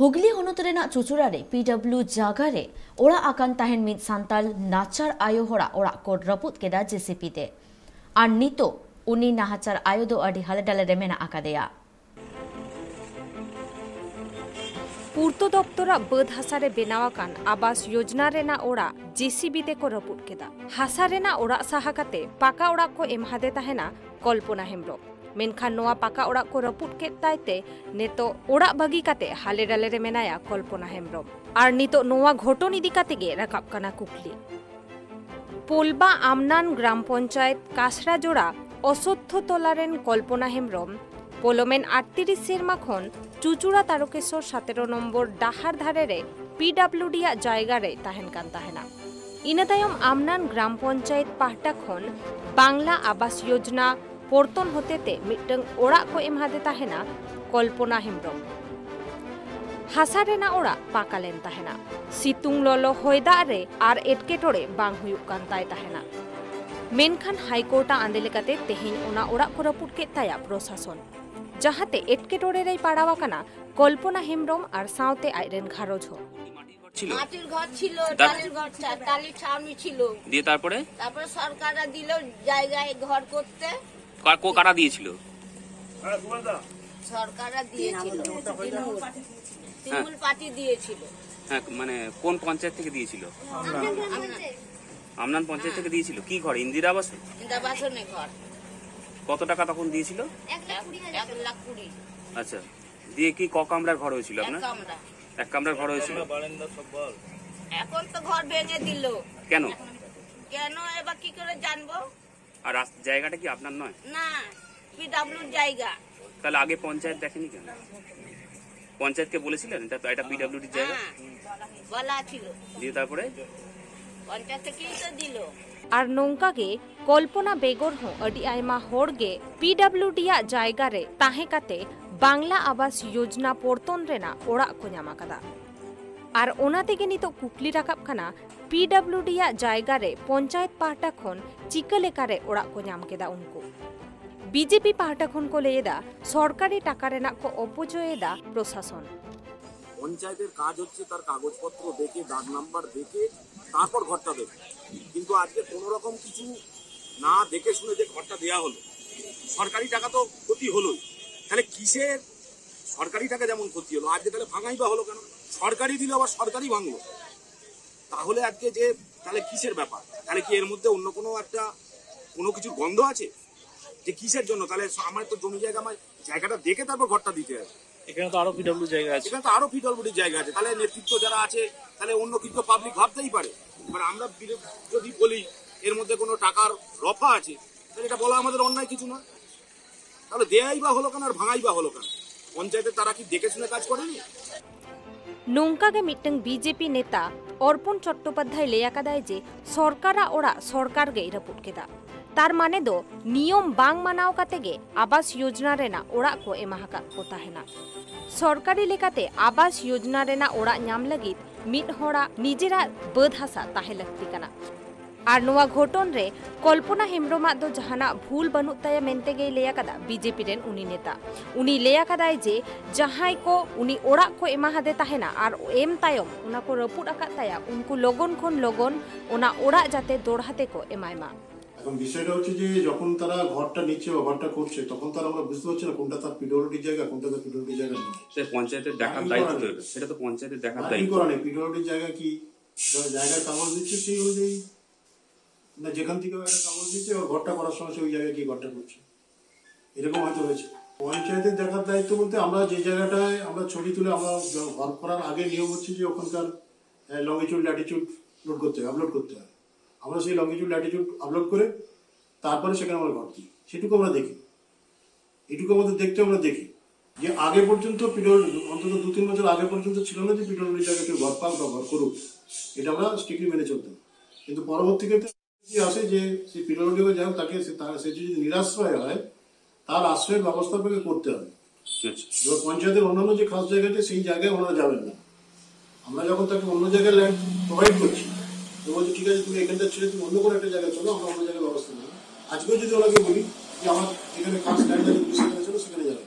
হুগলি হনut ᱨᱮᱱᱟᱜ ᱪᱩᱪᱩᱲᱟᱨᱮ PW ᱡᱟᱜᱟᱨᱮ ᱚᱲᱟᱜ ᱟᱠᱟᱱ ᱛᱟᱦᱮᱱ ᱢᱤᱫ ᱥᱟᱱᱛᱟᱲ ᱱᱟᱪᱟᱨ ᱟᱭᱳ ᱦᱚᱲᱟᱜ ᱚᱲᱟᱜ ᱠᱚ ᱨᱟᱹᱯᱩᱫ ᱠᱮᱫᱟ JCP ᱛᱮ ᱟᱨ ᱱᱤᱛᱚᱜ ᱩᱱᱤ ᱱᱟᱦᱟᱪᱟᱨ ᱟᱭᱳ ᱫᱚ ᱟᱹᱰᱤ ᱦᱟᱞᱮᱰᱟᱞᱮ ᱨᱮ ᱢᱮᱱᱟᱜ ᱟᱠᱟᱫᱮᱭᱟ। पूर्त दप्तरा बद हासारे बेनावाकान आवास योजना रेना ओड़ा JCB ते को रपुट केदा हासा रेना ओड़ा साहा काते पाका ओड़ा को एमहादे ताहेना कल्पना हेम्ब्रम मेनखान नोआ पाका ओड़ा को रपुट केद ताइते नेतो ओड़ा बागी काते हाले डाले रे मेनाया कल्पना हेम्ब्रम आर नितो नोआ घटन इदी काते गे राकाब काना कुकली पोलबा आमनान ग्राम पंचायत कासरा जोड़ा असत्य तोलारेन कल्पना हेम्ब्रम पोलोमेन 38 सेरमा खन चुचुड़ा तारकेश्वर 17 नम्बर डाहार धारे रे PWD जायगा रे ताहेन कान ताहेना इना तायम आमनान ग्राम पंचायत पाहटा खन बांगला आवास योजना पोर्तन होतेते मिटंग ओड़ा को एमहादे ताहेना कल्पना हेम्ब्रम हासा रेना ओड़ा पाकालेन ताहेना सितुंग ललो होयदा रे आर एटकेटोड़े बांग हुयुक कान ताय ताहेना मेनखान हाईकोर्टा आंदे लेकाते तेहेन ओना ओड़ा को रपुट केद ताया प्रशासन जहाते एटकेटोड़े रे पाड़ावा काना कल्पना हेम्ब्रम आर साउते आइरेन घारोज हो মাটির ঘর ছিল টালির ঘর টালির ছাউনি ছিল দিয়ে তারপরে সরকাররা দিল জায়গায় ঘর করতে কারা দিয়েছিল সরকাররা দিয়েছিল তৃণমূল পার্টি দিয়েছিল হ্যাঁ মানে কোন পঞ্চায়েত থেকে দিয়েছিল আমনান পঞ্চায়েত থেকে দিয়েছিল কি ঘর ইন্দিরা আবাসনে ঘর কত টাকা তখন দিয়েছিল 1,20,000 আচ্ছা দিয়ে কি ক কামরার ঘর হয়েছিল আপনার এক কামরার ঘর হয়েছিল এখন তো ঘর ভেঙে দিল কেন কেন এবার কি করে জানবো আর জায়গাটা কি আপনার নয় না PWর জায়গা তাহলে আগে পঞ্চায়েত দেখেনি কেন পঞ্চায়েতকে বলেছিলেন এটা PWD জায়গা বলা ছিল দিয়ে তারপরে পঞ্চায়েত থেকেই তো দিল আর নৌকাগে कल्पना बेगर हो अडी आयमा होड़गे PWD जायगा रे ताहे काते बांगला आवास योजना पोर्तन रेना ओड़ा को ᱧᱟᱢᱟ ᱠᱟᱫᱟ आर ओना तेगे नितो कुकली राकाब खाना PWD जायगा रे पंचायत पाहटा खन चिका लेकारे ओड़ा को ᱧাম केदा उनको बीजेपी पाहटा खन को लेदा सरकारी टाका रेना को अपचयदा प्रशासन पंचायतेर काज होच्छे तार कागजपत्र देखे दाग नाम्बार देखे तारपर घरटा देবে কিন্তু আজকে কোনো রকম কিছু না দেখে শুনে যে ঘরটা দেয়া হলো সরকারি টাকা তো ক্ষতি হলোই তাহলে কিসের সরকারি টাকা যেমন ক্ষতি হলো আজকে তাহলে ভাঙাই বা হলো কেন সরকারি দিল আবার সরকারি ভাঙলো তাহলে আজকে যে তাহলে কিসের ব্যাপার তাহলে কি এর মধ্যে অন্য কোনো একটা কোনো কিছু গন্ধ আছে যে কিসের জন্য তাহলে আমার তো জমি জায়গা আমার জায়গাটা দেখে তারপর ঘরটা দিতে হবে এখানে তো আরো PWD জায়গা আছে এখানে তো আরো PWD জায়গা আছে তাহলে নেতৃত্ব যারা আছে তাহলে অন্য কিছু পাবলিক ভাবতেই পারে মানে আমরা যদি বলি এর মধ্যে কোনো টাকার রফা আছে তাহলে এটা বলা আমাদের অন্যায় কিছু না তাহলে দেয়াই বা হলো কেন আর ভাঙাই বা হলো কেন পঞ্চায়েতে তারা কি দেখে শুনে কাজ করেনি नौकागे मिट्टंग बीजेपी नेता अर्पण चट्टोपाध्याय लेयाकादाय जे सरकारा ओड़ा सरकार गे रपुट केदा तार माने दो नियम बांग मानाव कातेगे आवास योजना रेना ओड़ा को एमाहाका को ताहेना सरकारी लेकाते आवास योजना रेना ओड़ा ᱧᱟᱢ लगित मिट होड़ा निजेरा बद हासा ताहे लगती कना आर नोआ घटन रे कल्पना हेम्ब्रमा दो जहाना भूल बनुत ताया मेनते गे लेया कदा बीजेपी रेन उनी नेता उनी लेया कदाय जे जहाय को उनी ओड़ा को एमाहादे ताहेना आर एम तायम उना को रपुट आका ताया उनको लगन खन लगन उना ओड़ा जाते दोड़हाते को एमायमा এখন বিষয়টা হচ্ছে যে যখন তারা ঘরটা নিচ্ছে বা ঘরটা করছে তখন তারা আমরা বুঝতে পারছি না কোনটা তার PWD জায়গা কোনটা তার PWD জায়গা নয় সে পঞ্চায়েতের দেখার দায়িত্ব দেবে সেটা তো পঞ্চায়েতের দেখার দায়িত্ব করে PWD জায়গা কি জায়গার কাগজ দিচ্ছে সেই অনুযায়ী না যেখান থেকে একটা কাগজ দিচ্ছে ওর ঘরটা করার সময় ওই জায়গায় কি ঘরটা করছে এরকম হয়তো হয়েছে পঞ্চায়েতের দেখার দায়িত্ব বলতে আমরা যে জায়গাটায় আমরা ছবি তুলে আমরা ঘর করার আগে নিয়ম হচ্ছে যে ওখানকার লঙ্গিটিউড ল্যাটিটিউড লোড করতে হয় আপলোড করতে হয় আমরা সেই লঙ্গিটিউড ল্যাটিটিউড আপলোড করে তারপরে সেখানে আমরা ঘর দিই সেটুকু আমরা দেখি এটুকু আমাদের দেখতে আমরা দেখি যে আগে পর্যন্ত PWD অন্তত 2-3 বছর আগে পর্যন্ত ছিল না যে PWD জায়গায় কেউ ঘর পাক বা ঘর করুক এটা আমরা স্ট্রিক্টলি মেনে চলতাম কিন্তু পরবর্তীতে কি আসে যে সেই PWD যাই হোক তাকে সে যদি নিরাশ্রয় হয় তার আশ্রয়ের ব্যবস্থা আপনাকে করতে হবে এবার পঞ্চায়েতের অন্যান্য যে খাস জায়গাতে সেই জায়গায় ওনারা যাবেন না আমরা যখন তাকে অন্য জায়গায় ল্যান্ড প্রোভাইড করছি তো বলছি ঠিক আছে তুমি এখানটা ছেড়ে তুমি অন্য কোনো একটা জায়গায় চলো আমরা অন্য জায়গায় ব্যবস্থা নেব আজকেও যদি ওনাকে বলি যে আমার এখানে খাস ল্যান্ড আছে সেখানে চলো সেখানে যাবে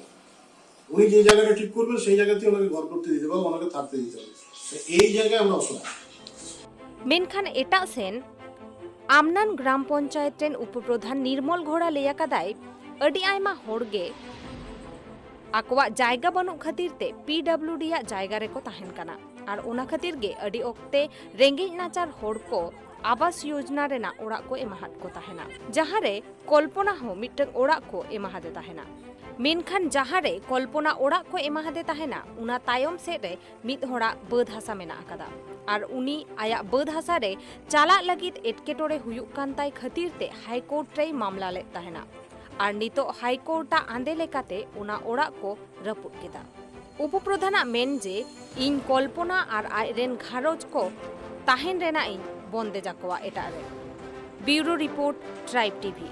উনি যে জায়গাটা ঠিক করবেন সেই জায়গাতে ওনাকে ঘর করতে দিতে হবে, ওনাকে থাকতে দিতে হবে। এই জায়গায় আমরা অসহায়। मेनखान एटा सेन आमनान ग्राम पंचायत रेन उपप्रधान निर्मल घोड़ा लेया कदाय अडी आयमा होड़गे आकवा जायगा बनु खातिर ते पीडब्ल्यूडी या जायगा रेको ताहेन कना और ओना खातिर गे अडी ओक्ते रेंगेज नाचार होड़ को आवास योजना रेना ओड़ा को एमाहाद को ताहेना जहारे कल्पना हो मिट्टन ओड़ा को एमाहादे ताहेना मेनखान जहारे कल्पना ओड़ा को एमाहादे ताहेना उना तायम से रे मिद होड़ा बद हासा मेना आकादा और उनी आया बद हासा रे चाला लगित एटकेटोरे हुयुक कान ताय खातिर ते हाईकोर्ट रे मामला ले ताहेना और नितो हाईकोर्टा आंदे लेकाते उना ओड़ा को रपुट केदा उपप्रधाना मेन जे इन कल्पना और आयरेन घारोज को ताहेन रेना इन बंदे जाकोआ एटा रे ब्यूरो रिपोर्ट ट्राइब टीवी।